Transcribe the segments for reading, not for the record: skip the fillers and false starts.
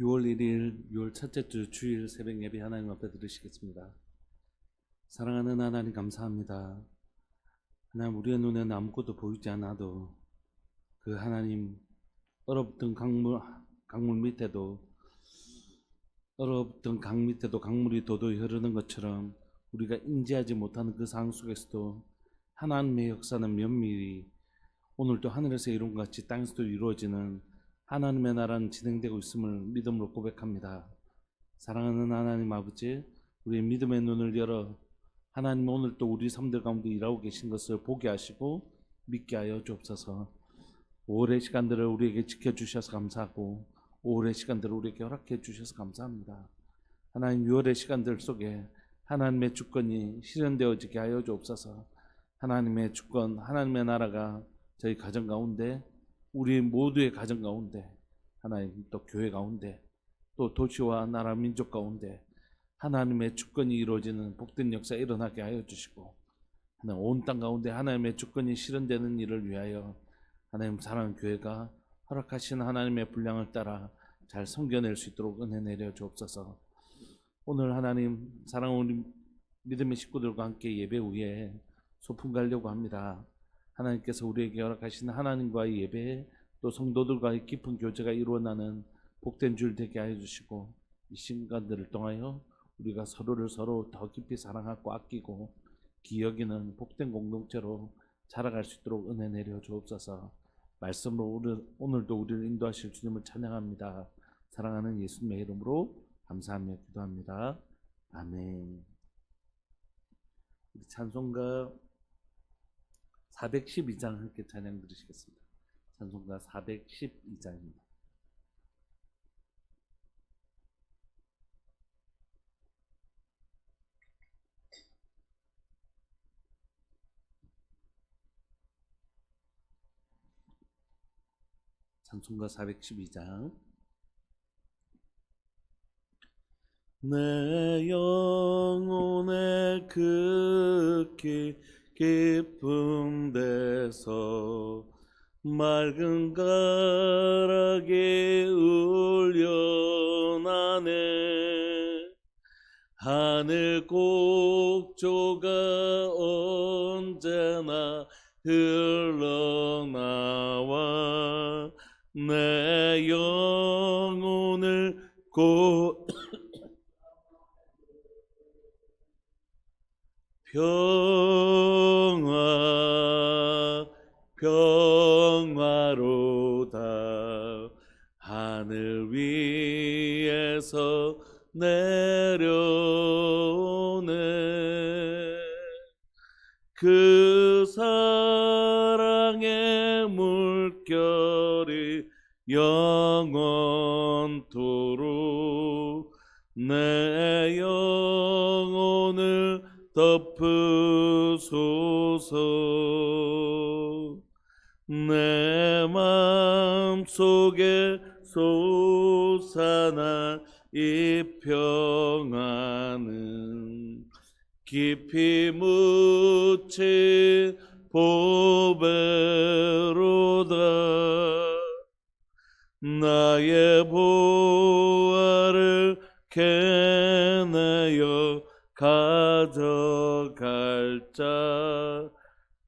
6월 1일 6월 첫째 주 주일 새벽 예배 하나님 앞에 드리시겠습니다. 사랑하는 하나님 감사합니다. 하나님, 우리의 눈에는 아무것도 보이지 않아도 그 하나님 얼어붙은 강물 밑에도 얼어붙은 강 밑에도 강물이 도도히 흐르는 것처럼 우리가 인지하지 못하는 그 상황 속에서도 하나님의 역사는 면밀히 오늘도 하늘에서 이룬 것 같이 땅에서도 이루어지는 하나님의 나라는 진행되고 있음을 믿음으로 고백합니다. 사랑하는 하나님 아버지, 우리의 믿음의 눈을 열어 하나님 오늘 또 우리 삶들 가운데 일하고 계신 것을 보게 하시고 믿게 하여 주옵소서. 오랜 시간들을 우리에게 지켜주셔서 감사하고 오랜 시간들을 우리에게 허락해 주셔서 감사합니다. 하나님, 6월의 시간들 속에 하나님의 주권이 실현되어지게 하여 주옵소서. 하나님의 주권, 하나님의 나라가 저희 가정 가운데, 우리 모두의 가정 가운데, 하나님 또 교회 가운데, 또 도시와 나라 민족 가운데 하나님의 주권이 이루어지는 복된 역사 일어나게 하여 주시고, 하나님 온 땅 가운데 하나님의 주권이 실현되는 일을 위하여 하나님 사랑하는 교회가 허락하신 하나님의 분량을 따라 잘 섬겨낼 수 있도록 은혜 내려 주옵소서. 오늘 하나님 사랑하는 우리 믿음의 식구들과 함께 예배 후에 소풍 가려고 합니다. 하나님께서 우리에게 허락하신 하나님과의 예배, 또 성도들과의 깊은 교제가 이루어나는 복된 줄 되게 하여 주시고, 이 시간들을 통하여 우리가 서로를 서로 더 깊이 사랑하고 아끼고 기여기는 복된 공동체로 자라갈 수 있도록 은혜 내려 주옵소서. 말씀으로 오늘도 우리를 인도하실 주님을 찬양합니다. 사랑하는 예수님의 이름으로 감사하며 기도합니다. 아멘. 찬송가 412장 함께 찬양 드리시겠습니다. 찬송가 412장입니다. 찬송가 412장. 내 영혼의 극히 깊은 데서 맑은 가락이 울려나네. 하늘 곡조가 언제나 흘러나와 내 영혼을 평화로다. 하늘 위에서 내려오네. 그 사랑의 물결이 영원토록 내 영혼을 덮으소서. 내 마음속에 솟아난 이 평안은 깊이 묻힌 보배로다. 나의 보화를 캐내어 가져갈 자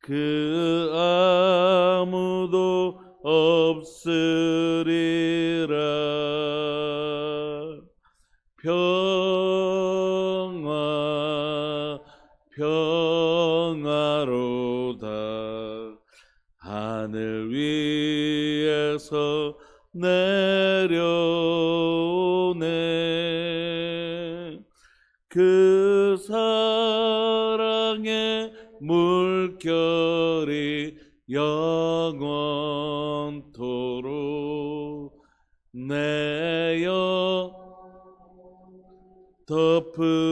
그 아무도 없으리라. 평화로다. 하늘 위에서 내려오네. 그 사랑의 물결이 영원토록 내 덮으소.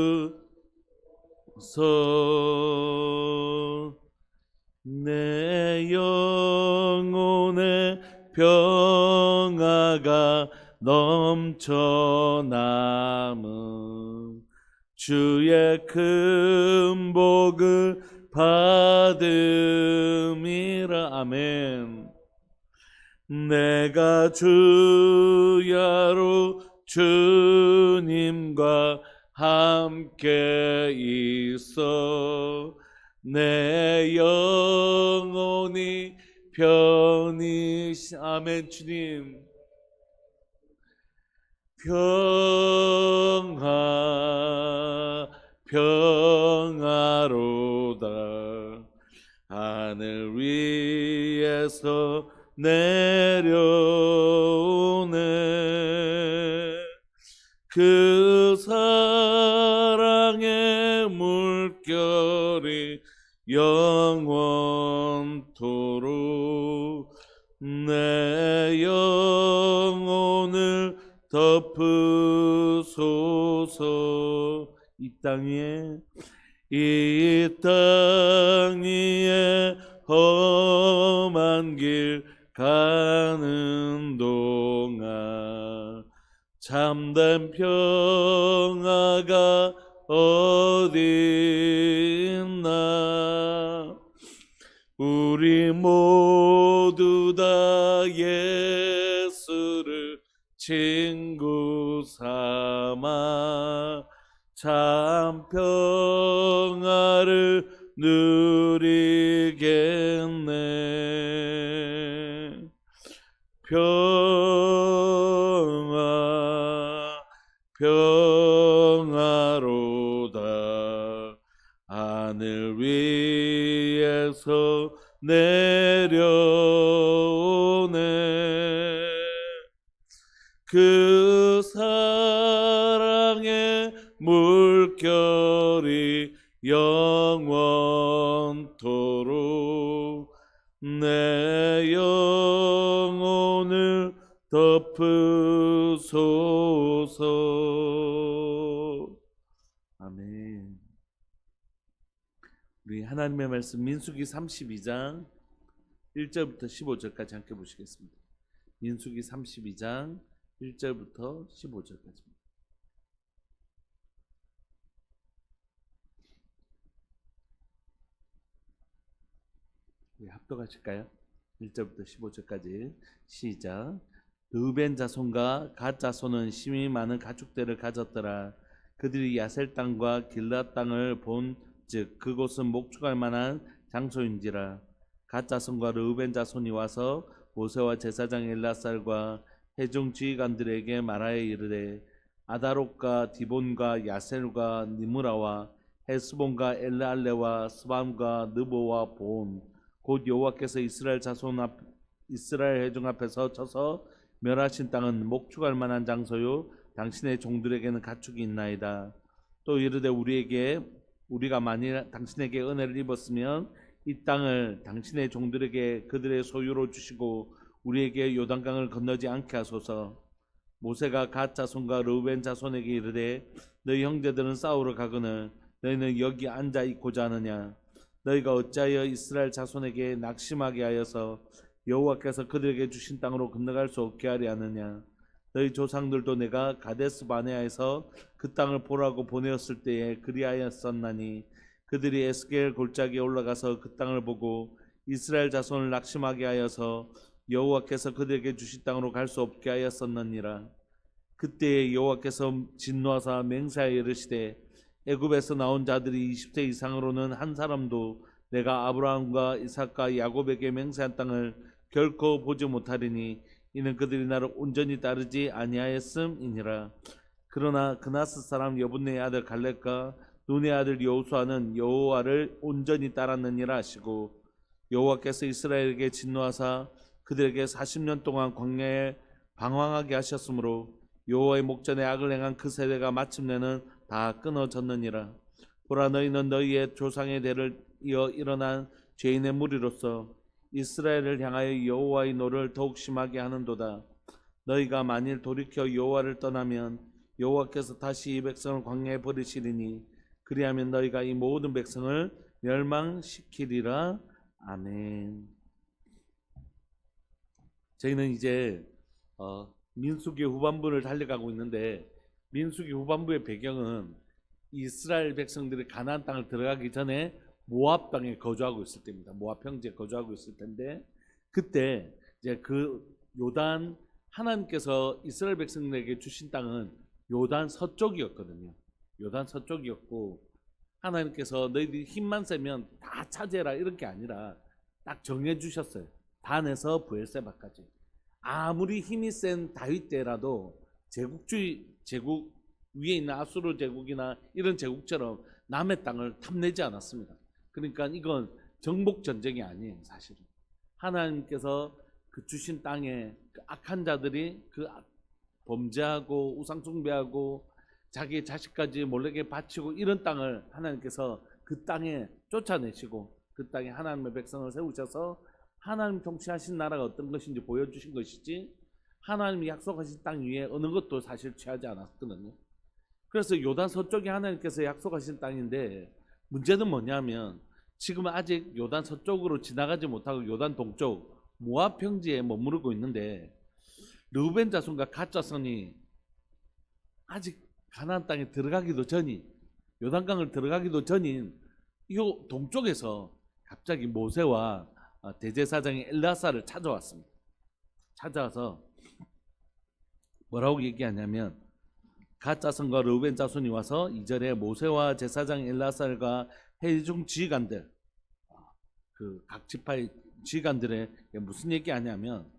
내 영혼의 평화가 넘쳐남은 주의 큰 복을 받음이라. 아멘. 내가 주야로 주님과 함께 있어 내 영혼이 편히 아멘. 주님 평화로다 하늘 위에서 내려오네 그 사랑의 물결이 영원토록 내 영혼을 덮으소서 이 땅 위에 험한 길 가는 동안 참된 평화가 어디 있나 우리 모두 다 예수를 친구 삼아 참 평화를 누리겠네 평화로다 하늘 위에서 내려오네 그 사랑의 물결이 영원토록 내 영혼을 덮으소서. 아멘. 우리 하나님의 말씀 민수기 32장 1절부터 15절까지 함께 보시겠습니다. 민수기 32장 1절부터 15절까지입니다. 우리 합독하실까요? 1절부터 15절까지 시작. 르우벤 자손과 갓 자손은 심히 많은 가축들을 가졌더라. 그들이 야셀 땅과 길앗 땅을 본즉 그곳은 목축할 만한 장소인지라. 갓 자손과 르우벤 자손이 와서 모세와 제사장 엘라살과 회중 지휘관들에게 말하여 이르되 아다롯과 디본과 야셀과 니므라와 헤스본과 엘르알레와 스밤과 느보와 본 곧 여호와께서 이스라엘 회중 앞에서 쳐서 멸하신 땅은 목축할 만한 장소요 당신의 종들에게는 가축이 있나이다. 또 이르되 우리가 만일 당신에게 은혜를 입었으면 이 땅을 당신의 종들에게 그들의 소유로 주시고 우리에게 요단강을 건너지 않게 하소서. 모세가 갓 자손과 르우벤 자손에게 이르되 너희 형제들은 싸우러 가거늘 너희는 여기 앉아 있고자 하느냐. 너희가 어찌하여 이스라엘 자손에게 낙심하게 하여서 여호와께서 그들에게 주신 땅으로 건너갈 수 없게 하려 하느냐. 너희 조상들도 내가 가데스 바네아에서 그 땅을 보라고 보내었을 때에 그리하였었나니 그들이 에스겔 골짜기에 올라가서 그 땅을 보고 이스라엘 자손을 낙심하게 하여서 여호와께서 그들에게 주신 땅으로 갈 수 없게 하였었느니라. 그때에 여호와께서 진노하사 맹세하여 이르시되 애굽에서 나온 자들이 20세 이상으로는 한 사람도 내가 아브라함과 이삭과 야곱에게 맹세한 땅을 결코 보지 못하리니 이는 그들이 나를 온전히 따르지 아니하였음이니라. 그러나 그나스 사람 여분네의 아들 갈렙과 눈의 아들 여호수아는 여호와를 온전히 따랐느니라 하시고 여호와께서 이스라엘에게 진노하사 그들에게 40년 동안 광야에 방황하게 하셨으므로 여호와의 목전에 악을 행한 그 세대가 마침내는 다 끊어졌느니라. 보라 너희는 너희의 조상의 대를 이어 일어난 죄인의 무리로서 이스라엘을 향하여 여호와의 노를 더욱 심하게 하는도다. 너희가 만일 돌이켜 여호와를 떠나면 여호와께서 다시 이 백성을 광야에 버리시리니 그리하면 너희가 이 모든 백성을 멸망시키리라. 아멘. 저희는 이제 민수기 후반부를 달려가고 있는데 민수기 후반부의 배경은 이스라엘 백성들이 가나안 땅을 들어가기 전에 모압 땅에 거주하고 있을 때입니다. 모압 평지에 거주하고 있을 텐데 그때 이제 그 요단 하나님께서 이스라엘 백성들에게 주신 땅은 요단 서쪽이었거든요. 요단 서쪽이었고 하나님께서 너희들이 힘만 세면 다 차지해라 이런 게 아니라 딱 정해 주셨어요. 단에서 브엘세바까지. 아무리 힘이 센 다윗 때라도 제국 위에 있는 아수르 제국이나 이런 제국처럼 남의 땅을 탐내지 않았습니다. 그러니까 이건 정복 전쟁이 아니에요, 사실은. 하나님께서 그 주신 땅에 그 악한 자들이 범죄하고 우상 숭배하고 자기 자식까지 몰래게 바치고 이런 땅을 하나님께서 그 땅에 쫓아내시고 그 땅에 하나님의 백성을 세우셔서 하나님 통치하신 나라가 어떤 것인지 보여주신 것이지 하나님이 약속하신 땅 위에 어느 것도 사실 취하지 않았거든요. 그래서 요단 서쪽이 하나님께서 약속하신 땅인데 문제는 뭐냐면 지금 아직 요단 서쪽으로 지나가지 못하고 요단 동쪽 모압 평지에 머무르고 있는데 르우벤 자손과 갓 자손이 아직 가나안 땅에 들어가기도 전인 요단강을 들어가기도 전인 이 동쪽에서 갑자기 모세와 대제사장인 엘라사를 찾아왔습니다. 찾아와서 뭐라고 얘기하냐면 갓 자손과 르우벤 자손이 와서 2절에 모세와 제사장 엘라살과 회중 지휘관들 그 각 지파의 지휘관들의 무슨 얘기하냐면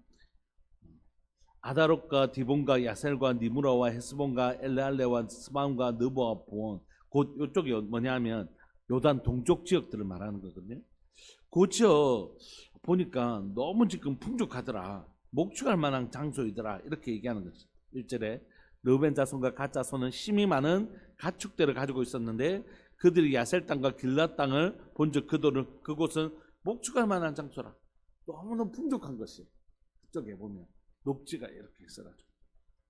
아다롯과 디본과 야셀과 니무라와 헤스본과 엘레알레와 스마움과 느보와 보온 곧 이쪽이 뭐냐면 요단 동쪽 지역들을 말하는 거거든요. 그 지역 보니까 너무 지금 풍족하더라. 목축할 만한 장소이더라. 이렇게 얘기하는 거죠. 1절에 르우벤 자손과 갓 자손은 심이 많은 가축들을 가지고 있었는데 그들이 야셀 땅과 길랏 땅을 본즉 그곳은 목축할 만한 장소라. 너무너무 풍족한 것이 그쪽에 보면 녹지가 이렇게 있어가지고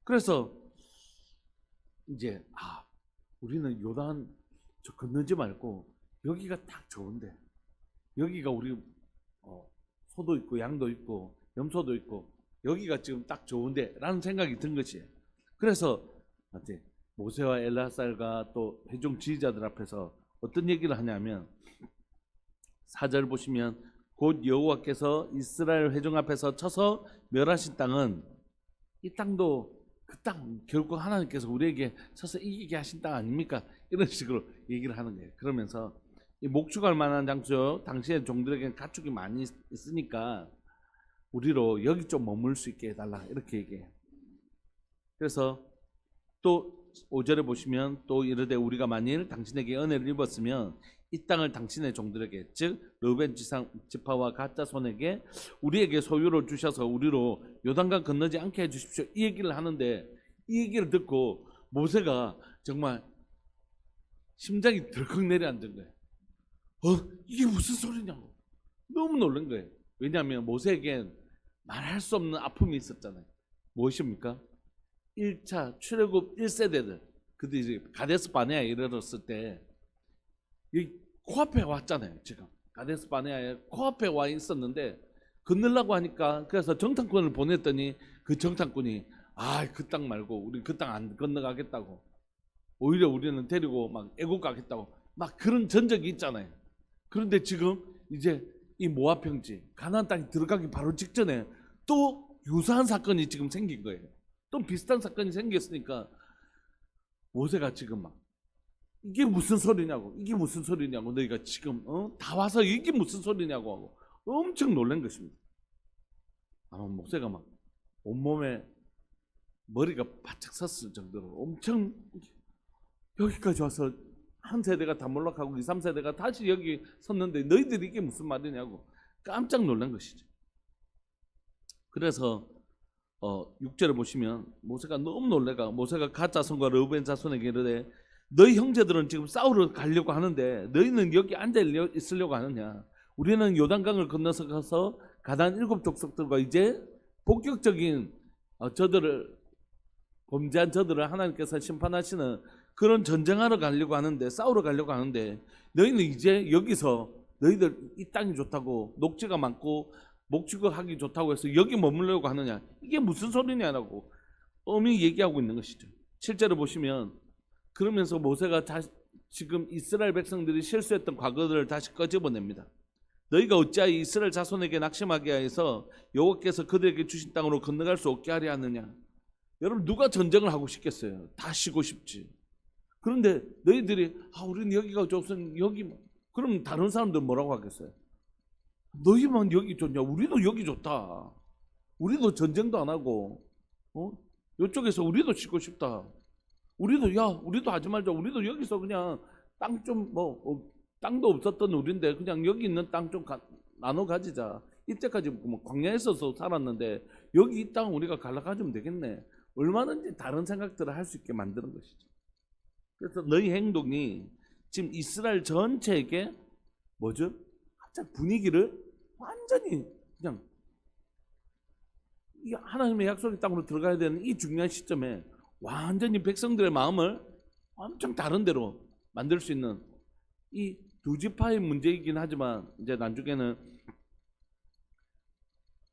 그래서 이제 우리는 요단 저 건너지 말고 여기가 딱 좋은데 여기가 우리 소도 있고 양도 있고 염소도 있고 여기가 지금 딱 좋은데 라는 생각이 든 것이에요. 그래서 모세와 엘라살과 또 회중 지휘자들 앞에서 어떤 얘기를 하냐면 4절 보시면 곧 여호와께서 이스라엘 회중 앞에서 쳐서 멸하신 땅은 이 땅도 그 땅 결국 하나님께서 우리에게 쳐서 이기게 하신 땅 아닙니까? 이런 식으로 얘기를 하는 거예요. 그러면서 이 목축할 만한 장소 당시의 종들에게는 가축이 많이 있으니까 우리로 여기 좀 머물 수 있게 해달라 이렇게 얘기해요. 그래서 또 5절에 보시면 또 이르되 우리가 만일 당신에게 은혜를 입었으면 이 땅을 당신의 종들에게 즉 르우벤 지파와 갓 자손에게 우리에게 소유로 주셔서 우리로 요단강 건너지 않게 해주십시오 이 얘기를 하는데 이 얘기를 듣고 모세가 정말 심장이 덜컥 내려앉은 거예요. 이게 무슨 소리냐고 너무 놀란 거예요. 왜냐하면 모세에겐 말할 수 없는 아픔이 있었잖아요. 무엇입니까? 1차 출애굽 1세대들 그들이 이제 가데스 바네아에 이르렀을 때 이 코앞에 왔잖아요. 지금 가데스 바네아에 코앞에 와 있었는데 건너려고 하니까 그래서 정탐꾼을 보냈더니 그 정탐꾼이 그 땅 말고 우리 그 땅 안 건너가겠다고 오히려 우리는 데리고 막 애국 가겠다고 막 그런 전적이 있잖아요. 그런데 지금 이제 이 모압 평지 가나안 땅에 들어가기 바로 직전에 또 유사한 사건이 지금 생긴 거예요. 또 비슷한 사건이 생겼으니까 모세가 지금 막 이게 무슨 소리냐고 이게 무슨 소리냐고 너희가 지금 다 와서 이게 무슨 소리냐고 하고 엄청 놀란 것입니다. 아마 모세가 막 온몸에 머리가 바짝 섰을 정도로 엄청 여기까지 와서 한 세대가 다 몰락하고 2, 3세대가 다시 여기 섰는데 너희들이 이게 무슨 말이냐고 깜짝 놀란 것이죠. 그래서 6절에 보시면 모세가 너무 놀래가 모세가 갓 자손과 르우벤 자손에게 이르되 너희 형제들은 지금 싸우러 가려고 하는데 너희는 여기 앉아 있으려고 하느냐? 우리는 요단강을 건너서 가서 가나안 7 족속들과 이제 본격적인 저들을 범죄한 저들을 하나님께서 심판하시는 그런 전쟁하러 가려고 하는데 싸우러 가려고 하는데 너희는 이제 여기서 너희들 이 땅이 좋다고 녹지가 많고 목축을 하기 좋다고 해서 여기 머물려고 하느냐? 이게 무슨 소리냐라고 엄히 얘기하고 있는 것이죠. 7절을 보시면 그러면서 모세가 지금 이스라엘 백성들이 실수했던 과거들을 다시 꺼집어냅니다. 너희가 어찌하여 이스라엘 자손에게 낙심하게 하여서 여호와께서 그들에게 주신 땅으로 건너갈 수 없게 하려 하느냐. 여러분 누가 전쟁을 하고 싶겠어요? 다 쉬고 싶지. 그런데 너희들이 우리는 여기가 좋으면 여기 그럼 다른 사람들 뭐라고 하겠어요? 너희만 여기 좋냐? 우리도 여기 좋다. 우리도 전쟁도 안 하고 이쪽에서 우리도 쉬고 싶다. 우리도 하지 말자. 우리도 여기서 그냥 땅 좀 땅도 없었던 우리인데 그냥 여기 있는 땅 좀 나눠 가지자. 이때까지 광야에서 살았는데 여기 이 땅 우리가 갈라 가지면 되겠네. 얼마든지 다른 생각들을 할 수 있게 만드는 것이죠. 그래서 너희 행동이 지금 이스라엘 전체에게 뭐죠? 갑자기 분위기를 완전히 그냥 이 하나님의 약속의 땅으로 들어가야 되는 이 중요한 시점에 완전히 백성들의 마음을 엄청 다른 데로 만들 수 있는 이 두 지파의 문제이긴 하지만 이제 나중에는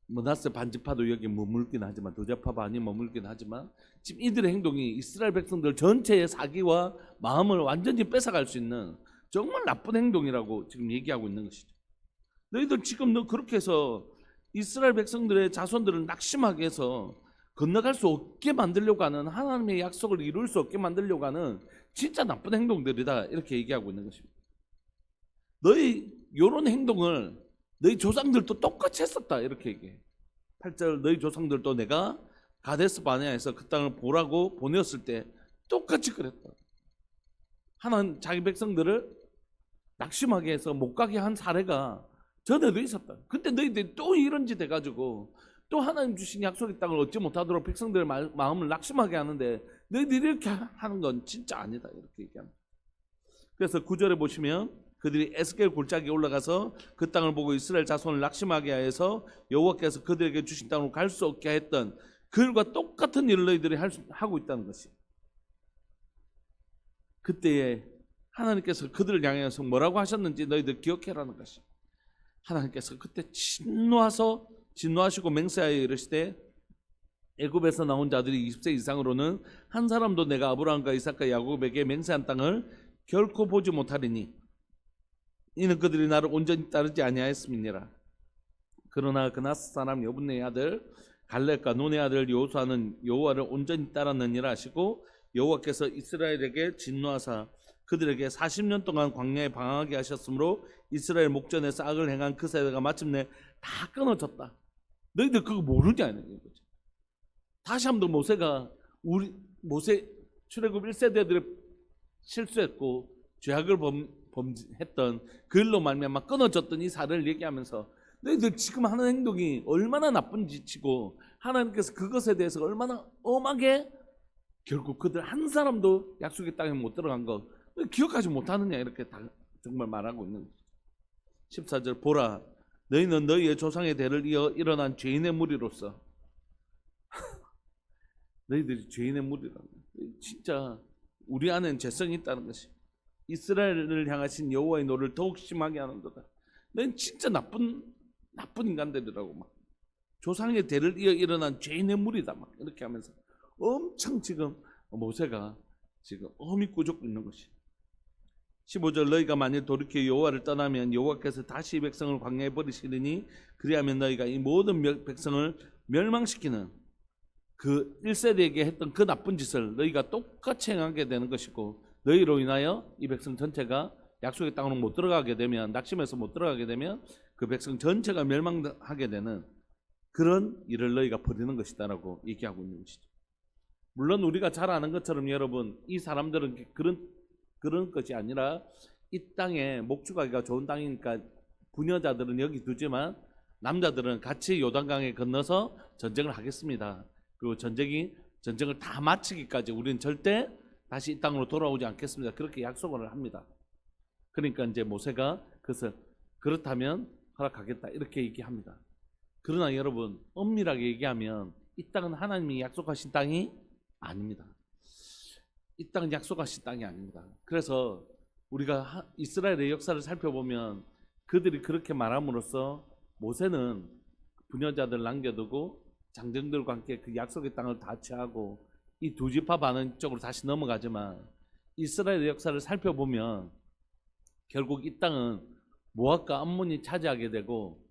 므낫세 반지파도 여기 머물긴 하지만 두 지파 반이 머물긴 하지만 지금 이들의 행동이 이스라엘 백성들 전체의 사기와 마음을 완전히 뺏어갈 수 있는 정말 나쁜 행동이라고 지금 얘기하고 있는 것이죠. 너희들 지금 너 그렇게 해서 이스라엘 백성들의 자손들을 낙심하게 해서 건너갈 수 없게 만들려고 하는 하나님의 약속을 이룰 수 없게 만들려고 하는 진짜 나쁜 행동들이다 이렇게 얘기하고 있는 것입니다. 너희 이런 행동을 너희 조상들도 똑같이 했었다 이렇게 얘기해. 8절 너희 조상들도 내가 가데스 바네아에서 그 땅을 보라고 보내었을 때 똑같이 그랬다. 하나님 자기 백성들을 낙심하게 해서 못 가게 한 사례가 전에도 있었다. 근데 너희들이 또 이런 짓 해가지고 또 하나님 주신 약속의 땅을 얻지 못하도록 백성들의 마음을 낙심하게 하는데 너희들이 이렇게 하는 건 진짜 아니다 이렇게 얘기합니다. 그래서 9절에 보시면 그들이 에스겔 골짜기에 올라가서 그 땅을 보고 이스라엘 자손을 낙심하게 하여서 여호와께서 그들에게 주신 땅으로 갈 수 없게 했던 그들과 똑같은 일을 너희들이 하고 있다는 것이. 그때에 하나님께서 그들을 향해서 뭐라고 하셨는지 너희들 기억해라는 것이. 하나님께서 그때 진노하시고 맹세하여 이르시되 애굽에서 나온 자들이 20세 이상으로는 한 사람도 내가 아브라함과 이삭과 야곱에게 맹세한 땅을 결코 보지 못하리니 이는 그들이 나를 온전히 따르지 아니하였음이니라. 그러나 그나스 사람 여분네의 아들 갈렙과 논의 아들 여호수아는 여호와를 온전히 따랐느니라 하시고 여호와께서 이스라엘에게 진노하사 그들에게 40년 동안 광야에 방황하게 하셨으므로 이스라엘 목전에서 악을 행한 그 세대가 마침내 다 끊어졌다. 너희들 그거 모르냐 이런 거죠. 다시 한번 모세가 모세 출애굽 1세대들의 실수했고 죄악을 범했던 그 일로 말미암아 끊어졌던 이 사례를 얘기하면서 너희들 지금 하는 행동이 얼마나 나쁜 짓이고 하나님께서 그것에 대해서 얼마나 엄하게 결국 그들 한 사람도 약속의 땅에 못 들어간 거 기억하지 못하느냐 이렇게 다 정말 말하고 있는 거죠. 14절 보라 너희는 너희의 조상의 대를 이어 일어난 죄인의 무리로서 너희들이 죄인의 무리라는 진짜 우리 안에는 죄성이 있다는 것이 이스라엘을 향하신 여호와의 노를 더욱 심하게 하는도다. 너희는 진짜 나쁜 인간들이라고 막 조상의 대를 이어 일어난 죄인의 무리다 막 이렇게 하면서 엄청 지금 모세가 지금 엄히 꾸짖고 있는 것이. 15절 너희가 만일 돌이켜 여호와를 떠나면 여호와께서 다시 이 백성을 광야에 버리시리니 그리하면 너희가 이 모든 백성을 멸망시키는 그 1세대에게 했던 그 나쁜 짓을 너희가 똑같이 행하게 되는 것이고 너희로 인하여 이 백성 전체가 약속의 땅으로 못 들어가게 되면 낙심해서 못 들어가게 되면 그 백성 전체가 멸망하게 되는 그런 일을 너희가 벌이는 것이다라고 얘기하고 있는 것이죠. 물론 우리가 잘 아는 것처럼 여러분 이 사람들은 그런 것이 아니라 이 땅에 목축하기가 좋은 땅이니까 부녀자들은 여기 두지만 남자들은 같이 요단강에 건너서 전쟁을 하겠습니다. 그리고 전쟁을 다 마치기까지 우리는 절대 다시 이 땅으로 돌아오지 않겠습니다. 그렇게 약속을 합니다. 그러니까 이제 모세가 그래서 그렇다면 허락하겠다 이렇게 얘기합니다. 그러나 여러분 엄밀하게 얘기하면 이 땅은 하나님이 약속하신 땅이 아닙니다. 이 땅은 약속하신 땅이 아닙니다. 그래서 우리가 이스라엘의 역사를 살펴보면 그들이 그렇게 말함으로써 모세는 부녀자들 남겨두고 장정들과 함께 그 약속의 땅을 다 취하고 이 두 지파 반은 쪽으로 다시 넘어가지만 이스라엘의 역사를 살펴보면 결국 이 땅은 모압과 암몬이 차지하게 되고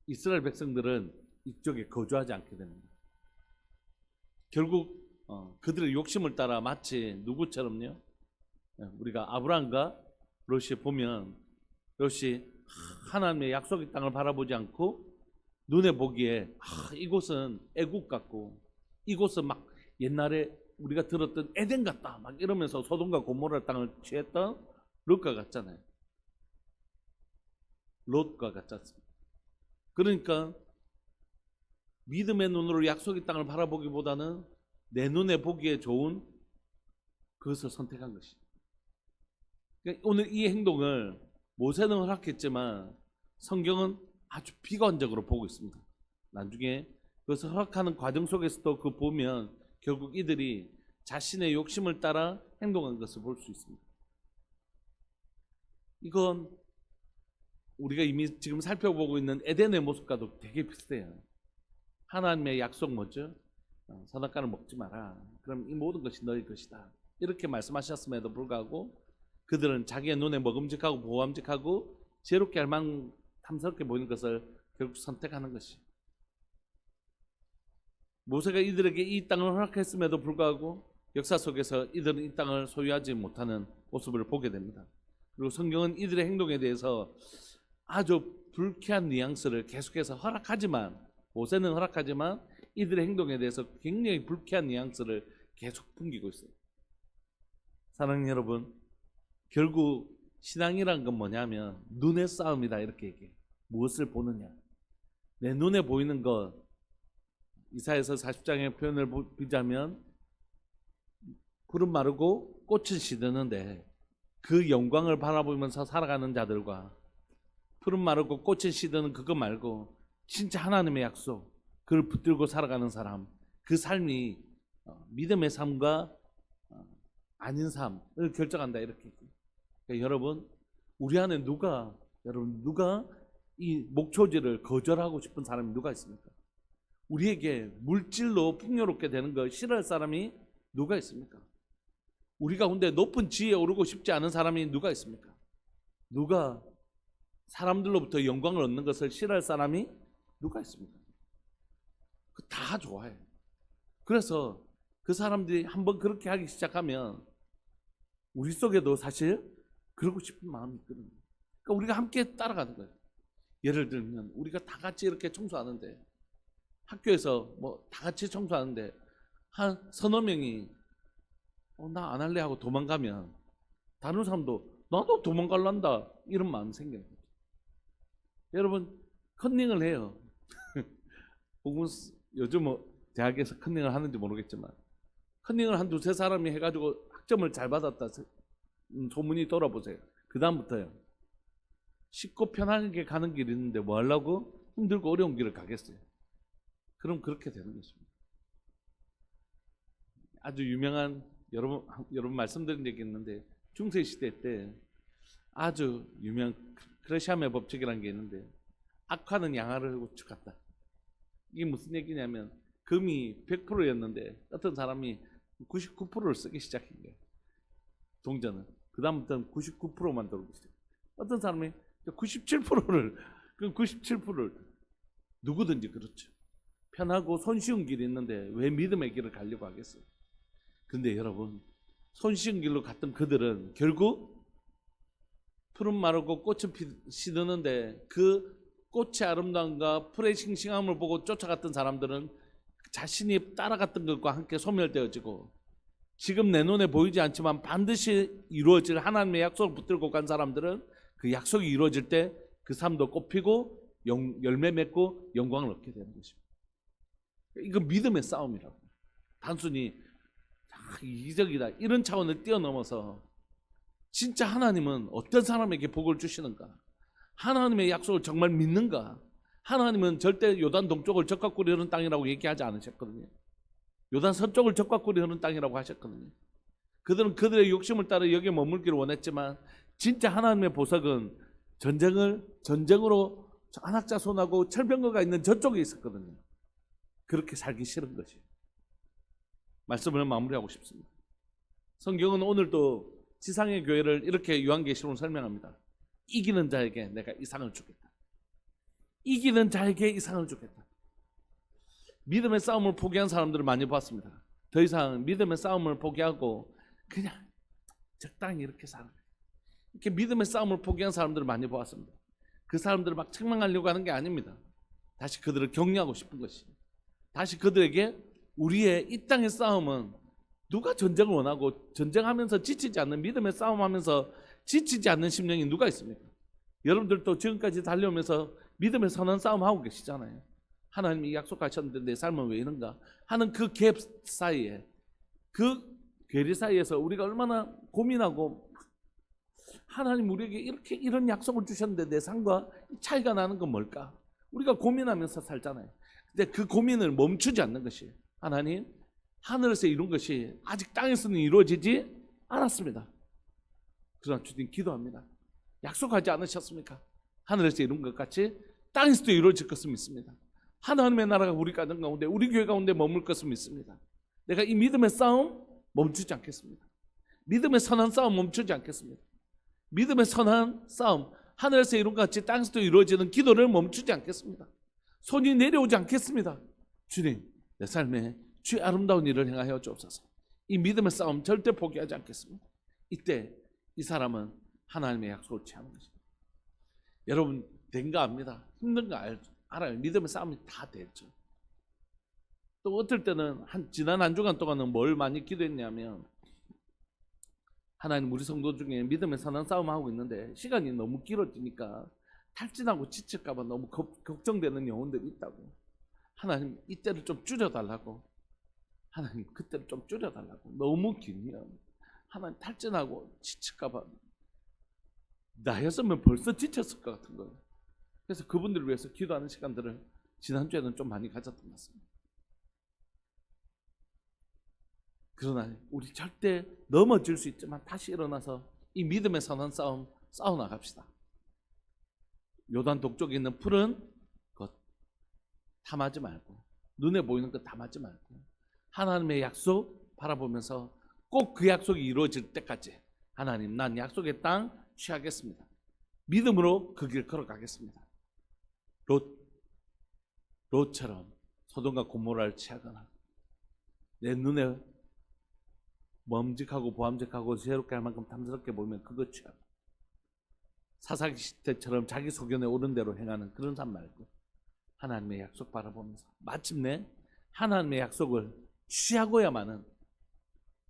이스라엘 백성들은 이쪽에 거주하지 않게 됩니다. 결국 그들의 욕심을 따라 마치 누구처럼요? 우리가 아브라함과 롯이 보면 롯이 하나님의 약속의 땅을 바라보지 않고 눈에 보기에 이곳은 애국 같고 이곳은 막 옛날에 우리가 들었던 에덴 같다 막 이러면서 소돔과 고모라 땅을 취했던 롯과 같잖아요. 롯과 같지 않습니까? 그러니까 믿음의 눈으로 약속의 땅을 바라보기보다는 내 눈에 보기에 좋은 그것을 선택한 것이. 그러니까 오늘 이 행동을 모세는 허락했지만 성경은 아주 비관적으로 보고 있습니다. 나중에 그것을 허락하는 과정 속에서도 그 보면 결국 이들이 자신의 욕심을 따라 행동한 것을 볼 수 있습니다. 이건 우리가 이미 지금 살펴보고 있는 에덴의 모습과도 되게 비슷해요. 하나님의 약속 뭐죠? 선악과를 먹지 마라. 그럼 이 모든 것이 너희 것이다. 이렇게 말씀하셨음에도 불구하고 그들은 자기의 눈에 먹음직하고 보암직하고 지혜롭게 할 만한 탐스럽게 보이는 것을 결국 선택하는 것이. 모세가 이들에게 이 땅을 허락했음에도 불구하고 역사 속에서 이들은 이 땅을 소유하지 못하는 모습을 보게 됩니다. 그리고 성경은 이들의 행동에 대해서 아주 불쾌한 뉘앙스를 계속해서 허락하지만, 모세는 허락하지만 이들의 행동에 대해서 굉장히 불쾌한 뉘앙스를 계속 풍기고 있어요. 사랑하는 여러분, 결국 신앙이란 건 뭐냐면 눈의 싸움이다 이렇게 얘기해요. 무엇을 보느냐. 내 눈에 보이는 것, 이사야서 40장의 표현을 비자면 푸른 마르고 꽃은 시드는데 그 영광을 바라보면서 살아가는 자들과 푸른 마르고 꽃은 시드는 그거 말고 진짜 하나님의 약속, 그걸 붙들고 살아가는 사람, 그 삶이 믿음의 삶과 아닌 삶을 결정한다 이렇게. 그러니까 여러분, 우리 안에 누가 이 목초지를 거절하고 싶은 사람이 누가 있습니까? 우리에게 물질로 풍요롭게 되는 걸 싫어할 사람이 누가 있습니까? 우리 가운데 높은 지위에 오르고 싶지 않은 사람이 누가 있습니까? 누가 사람들로부터 영광을 얻는 것을 싫어할 사람이 누가 있습니까? 다 좋아해. 그래서 그 사람들이 한번 그렇게 하기 시작하면 우리 속에도 사실 그러고 싶은 마음이 있거든요. 그러니까 우리가 함께 따라가는 거예요. 예를 들면 우리가 다 같이 이렇게 청소하는데, 학교에서 뭐 다 같이 청소하는데 한 서너 명이 나 안 할래 하고 도망가면 다른 사람도 나도 도망갈란다 이런 마음이 생기는 거죠. 여러분, 컨닝을 해요. 혹은 요즘 뭐 대학에서 컨닝을 하는지 모르겠지만 컨닝을 한 두세 사람이 해가지고 학점을 잘 받았다 소문이 돌아보세요. 그 다음부터요, 쉽고 편하게 가는 길이 있는데 뭐 하려고 힘들고 어려운 길을 가겠어요. 그럼 그렇게 되는 것입니다. 아주 유명한, 여러분 말씀드린 적이 있는데, 중세시대 때 아주 유명한 크레시암의 법칙이라는 게 있는데, 악화는 양화를 우측한다. 이게 무슨 얘기냐면 금이 100%였는데 어떤 사람이 99%를 쓰기 시작한 거예요. 동전은. 그 다음부터는 99%만 들고 있어요. 어떤 사람이 97%를, 그럼 97%를, 누구든지 그렇죠. 편하고 손쉬운 길이 있는데 왜 믿음의 길을 가려고 하겠어요? 근데 여러분, 손쉬운 길로 갔던 그들은 결국 푸른 마르고 꽃은 시드는데 그 꽃의 아름다움과 풀의 싱싱함을 보고 쫓아갔던 사람들은 자신이 따라갔던 것과 함께 소멸되어지고, 지금 내 눈에 보이지 않지만 반드시 이루어질 하나님의 약속을 붙들고 간 사람들은 그 약속이 이루어질 때 그 삶도 꽃피고 열매 맺고 영광을 얻게 되는 것입니다. 이거 믿음의 싸움이라고. 단순히 이기적이다 이런 차원을 뛰어넘어서 진짜 하나님은 어떤 사람에게 복을 주시는가, 하나님의 약속을 정말 믿는가. 하나님은 절대 요단 동쪽을 적과 꿀이 흐르는 땅이라고 얘기하지 않으셨거든요. 요단 서쪽을 적과 꿀이 흐르는 땅이라고 하셨거든요. 그들은 그들의 욕심을 따라 여기에 머물기를 원했지만 진짜 하나님의 보석은 전쟁으로 안악자손하고 철병거가 있는 저쪽에 있었거든요. 그렇게 살기 싫은 것이. 말씀을 마무리하고 싶습니다. 성경은 오늘도 지상의 교회를 이렇게 요한계시록으로 설명합니다. 이기는 자에게 내가 이 상을 주겠다. 이기는 자에게 이 상을 주겠다. 믿음의 싸움을 포기한 사람들을 많이 봤습니다. 더 이상 믿음의 싸움을 포기하고 그냥 적당히 이렇게 사는 거예요. 이렇게 믿음의 싸움을 포기한 사람들을 많이 보았습니다. 그 사람들을 막 책망하려고 하는 게 아닙니다. 다시 그들을 격려하고 싶은 것이, 다시 그들에게 우리의 이 땅의 싸움은 누가 전쟁을 원하고 전쟁하면서 지치지 않는, 믿음의 싸움하면서 지치지 않는 심령이 누가 있습니까? 여러분들도 지금까지 달려오면서 믿음의 선한 싸움하고 계시잖아요. 하나님이 약속하셨는데 내 삶은 왜 이런가 하는 그 갭 사이에, 그 괴리 사이에서 우리가 얼마나 고민하고, 하나님 우리에게 이렇게 이런 약속을 주셨는데 내 삶과 차이가 나는 건 뭘까? 우리가 고민하면서 살잖아요. 근데 그 고민을 멈추지 않는 것이, 하나님 하늘에서 이룬 것이 아직 땅에서는 이루어지지 않았습니다. 그러나 주님 기도합니다. 약속하지 않으셨습니까? 하늘에서 이룬 것 같이 땅에서도 이루어질 것을 믿습니다. 하나님의 나라가 우리 가정 가운데, 우리 교회 가운데 머물 것을 믿습니다. 내가 이 믿음의 싸움 멈추지 않겠습니다. 믿음의 선한 싸움 멈추지 않겠습니다. 믿음의 선한 싸움, 하늘에서 이룬 것 같이 땅에서도 이루어지는 기도를 멈추지 않겠습니다. 손이 내려오지 않겠습니다. 주님, 내 삶에 주의 아름다운 일을 행하여 주옵소서. 이 믿음의 싸움 절대 포기하지 않겠습니다. 이때 이 사람은 하나님의 약속을 취하는 것입니다. 여러분, 된 거 압니다. 힘든 거 알아요. 믿음의 싸움이 다 됐죠. 또 어떨 때는 지난 한 주간 동안은 뭘 많이 기도했냐면, 하나님 우리 성도 중에 믿음의 선한 싸움하고 있는데 시간이 너무 길어지니까 탈진하고 지칠까 봐 너무 걱정되는 영혼들이 있다고. 하나님 이때를 좀 줄여달라고. 하나님 그때를 좀 줄여달라고. 너무 길면 하나님 탈진하고 지칠까 봐. 나였으면 벌써 지쳤을 것 같은 거예요. 그래서 그분들을 위해서 기도하는 시간들을 지난주에는 좀 많이 가졌던 것 같습니다. 그러나 우리 절대 넘어질 수 있지만 다시 일어나서 이 믿음의 선한 싸움 싸워나갑시다. 요단 동쪽에 있는 푸른 것 탐하지 말고, 눈에 보이는 것 탐하지 말고, 하나님의 약속 바라보면서 꼭 그 약속이 이루어질 때까지 하나님, 난 약속의 땅 취하겠습니다. 믿음으로 그 길 걸어가겠습니다. 롯처럼 소돔과 고모라를 취하거나, 내 눈에 멈직하고 보암직하고 새롭게 할 만큼 탐스럽게 보면 그것 취하고, 사사기시대처럼 자기 소견에 옳은 대로 행하는 그런 삶 말고 하나님의 약속 바라보면서 마침내 하나님의 약속을 취하고야만은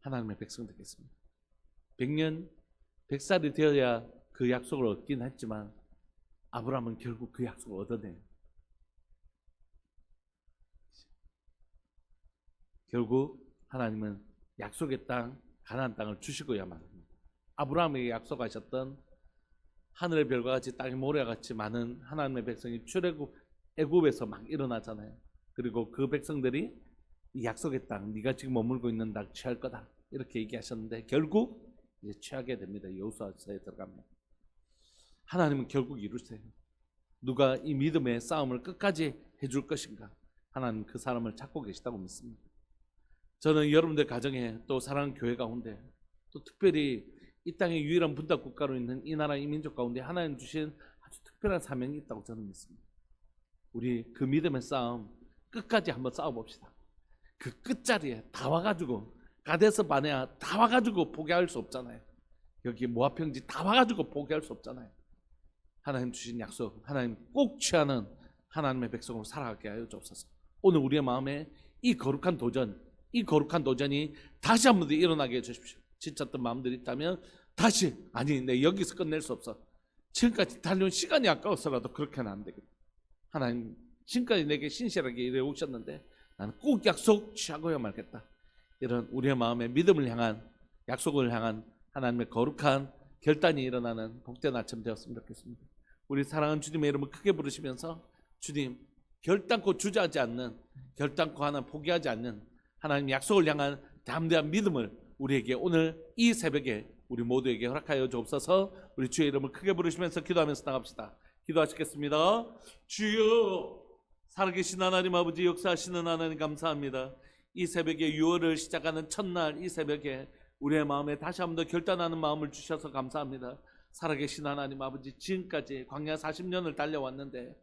하나님의 백성 되겠습니다. 100년 100살이 되어야 그 약속을 얻긴 했지만 아브라함은 결국 그 약속을 얻어내요. 결국 하나님은 약속의 땅, 가나안 땅을 주시고야만 합니다. 아브라함에게 약속하셨던 하늘의 별과 같이 땅의 모래와 같이 많은 하나님의 백성이 출애굽 애굽에서 막 일어나잖아요. 그리고 그 백성들이 이 약속의 땅, 네가 지금 머물고 있는 땅 취할 거다 이렇게 얘기하셨는데 결국 이제 취하게 됩니다. 여호수아서에 들어가면 하나님은 결국 이루세요. 누가 이 믿음의 싸움을 끝까지 해줄 것인가? 하나님 그 사람을 찾고 계시다고 믿습니다. 저는 여러분들 가정에 또 사랑하는 교회 가운데 또 특별히 이 땅의 유일한 분단 국가로 있는 이 나라 이 민족 가운데 하나님 주신 아주 특별한 사명이 있다고 저는 믿습니다. 우리 그 믿음의 싸움 끝까지 한번 싸워봅시다. 그 끝자리에 다 와가지고 가데스 바네아 다 와가지고 포기할 수 없잖아요. 여기 모압 평지 다 와가지고 포기할 수 없잖아요. 하나님 주신 약속, 하나님 꼭 취하는 하나님의 백성으로 살아가게 하여 주옵소서. 오늘 우리의 마음에 이 거룩한 도전이 다시 한 번 더 일어나게 해주십시오. 지쳤던 마음들이 있다면 다시, 아니 내 여기서 끝낼 수 없어. 지금까지 달려온 시간이 아까워서라도 그렇게는 안 되겠다. 하나님 지금까지 내게 신실하게 일해 오셨는데 나는 꼭 약속 취하고야 말겠다. 이런 우리의 마음의 믿음을 향한, 약속을 향한 하나님의 거룩한 결단이 일어나는 복된 아침 되었으면 좋겠습니다. 우리 사랑하는 주님의 이름을 크게 부르시면서 주님, 결단코 주저하지 않는, 결단코 하나 포기하지 않는 하나님 약속을 향한 담대한 믿음을 우리에게 오늘 이 새벽에 우리 모두에게 허락하여 주옵소서. 우리 주의 이름을 크게 부르시면서 기도하면서 나갑시다. 기도하시겠습니다. 주여, 살아계신 하나님 아버지, 역사하시는 하나님 감사합니다. 이 새벽에 6월을 시작하는 첫날 이 새벽에 우리의 마음에 다시 한번 더 결단하는 마음을 주셔서 감사합니다. 살아계신 하나님 아버지, 지금까지 광야 40년을 달려왔는데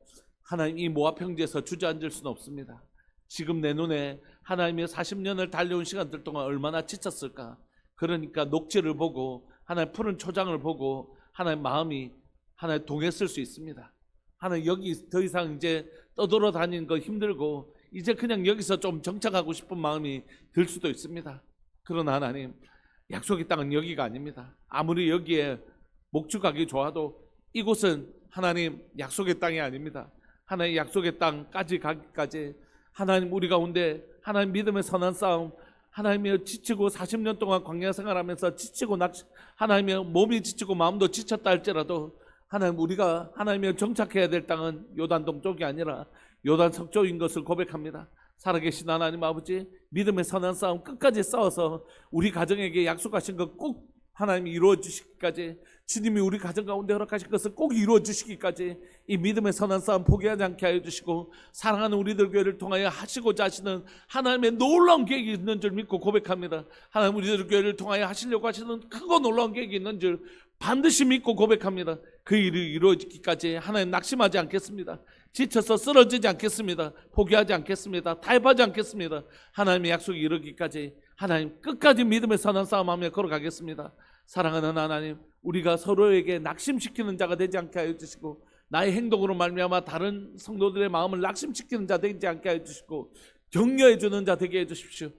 하나님 이 모압 평지에서 주저앉을 수는 없습니다. 지금 내 눈에 하나님의 40년을 달려온 시간들 동안 얼마나 지쳤을까. 그러니까 녹지를 보고 하나님 푸른 초장을 보고 하나님 마음이 하나님 동했을 수 있습니다. 하나님 여기 더 이상 이제 떠돌아다니는 거 힘들고 이제 그냥 여기서 좀 정착하고 싶은 마음이 들 수도 있습니다. 그러나 하나님, 약속의 땅은 여기가 아닙니다. 아무리 여기에 목축하기 좋아도 이곳은 하나님 약속의 땅이 아닙니다. 하나님 약속의 땅까지 가기까지 하나님 우리 가운데 하나님 믿음의 선한 싸움, 하나님의 지치고 40년 동안 광야 생활하면서 지치고 하나님의 몸이 지치고 마음도 지쳤다 할지라도 하나님 우리가 하나님의 정착해야 될 땅은 요단 동쪽이 아니라 요단 서쪽인 것을 고백합니다. 살아계신 하나님 아버지, 믿음의 선한 싸움 끝까지 싸워서 우리 가정에게 약속하신 것 꼭 하나님이 이루어 주시기까지, 주님이 우리 가정 가운데 허락하신 것을 꼭 이루어 주시기까지 이 믿음의 선한 싸움 포기하지 않게 하여 주시고, 사랑하는 우리들 교회를 통하여 하시고자 하시는 하나님의 놀라운 계획이 있는 줄 믿고 고백합니다. 하나님 우리들 교회를 통하여 하시려고 하시는 크고 놀라운 계획이 있는 줄 반드시 믿고 고백합니다. 그 일이 이루어지기까지 하나님 낙심하지 않겠습니다. 지쳐서 쓰러지지 않겠습니다. 포기하지 않겠습니다. 타협하지 않겠습니다. 하나님의 약속이 이루기까지 하나님 끝까지 믿음의 선한 싸움하며 걸어가겠습니다. 사랑하는 하나님, 우리가 서로에게 낙심시키는 자가 되지 않게 하여 주시고, 나의 행동으로 말미암아 다른 성도들의 마음을 낙심시키는 자 되지 않게 하여 주시고, 격려해 주는 자 되게 해 주십시오.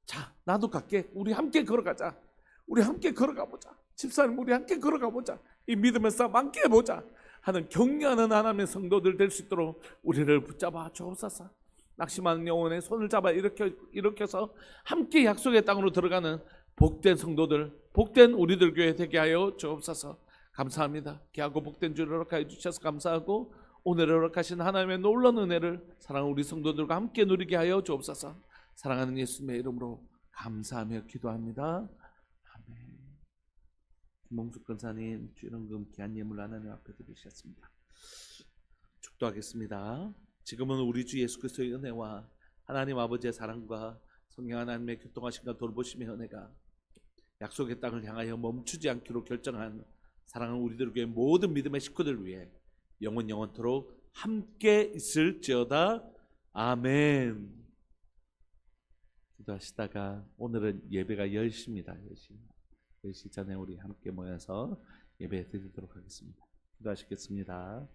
자, 나도 갈게. 우리 함께 걸어가자. 우리 함께 걸어가보자. 집사님, 우리 함께 걸어가보자. 이 믿음의 싸움 함께 해보자 하는 격려하는 하나님의 성도들 될 수 있도록 우리를 붙잡아 주옵소서. 낙심하는 영혼의 손을 잡아 일으켜서 함께 약속의 땅으로 들어가는 복된 성도들, 복된 우리들 교회 되게 하여 주옵소서. 감사합니다. 귀하고 복된 주를 허락하여 주셔서 감사하고, 오늘 허락하신 하나님의 놀라운 은혜를 사랑하는 우리 성도들과 함께 누리게 하여 주옵소서. 사랑하는 예수님의 이름으로 감사하며 기도합니다. 아멘. 김홍숙 권사님, 주일원금 귀한 예물 하나님 앞에 드리셨습니다. 축도하겠습니다. 지금은 우리 주 예수 그리스도의 은혜와 하나님 아버지의 사랑과 성령 하나님의 교통하심과 돌보심의 은혜가 약속의 땅을 향하여 멈추지 않기로 결정한 사랑하는 우리들 교회 모든 믿음의 식구들 위해 영원토록 함께 있을지어다. 아멘. 기도하시다가 오늘은 예배가 10시입니다. 10시 전에 우리 함께 모여서 예배 드리도록 하겠습니다. 기도하시겠습니다.